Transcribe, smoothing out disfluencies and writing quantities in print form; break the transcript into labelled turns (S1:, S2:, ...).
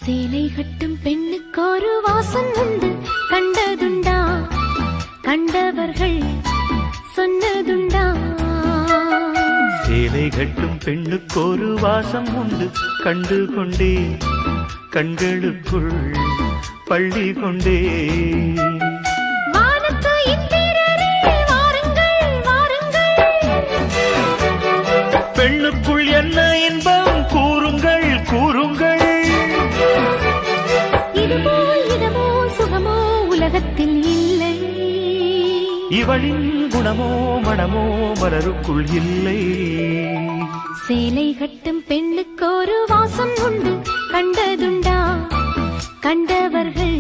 S1: சேலை கட்டும் பெண்ணுக்கு ஒரு வாசம் உண்டு, கண்டதுண்டா? கண்டவர்கள் சொன்னதுண்டா?
S2: சேலை கட்டும் பெண்ணுக்கு ஒரு வாசம் உண்டு, கண்டு கொண்டே கண்களுக்குள் பள்ளி கொண்டே. பெண்ணுக்குள் என்ன இன்பம் கூறுங்கள் கூறுங்கள்.
S1: இதுபோல் இதமோ சுகமோ உலகத்தில் இல்லை.
S2: இவளின் குணமோ மனமோ மலருக்குள் இல்லை.
S1: சேலை கட்டும் பெண்ணுக்கு ஒரு வாசம் உண்டு, கண்டதுண்டா? கண்டவர்கள்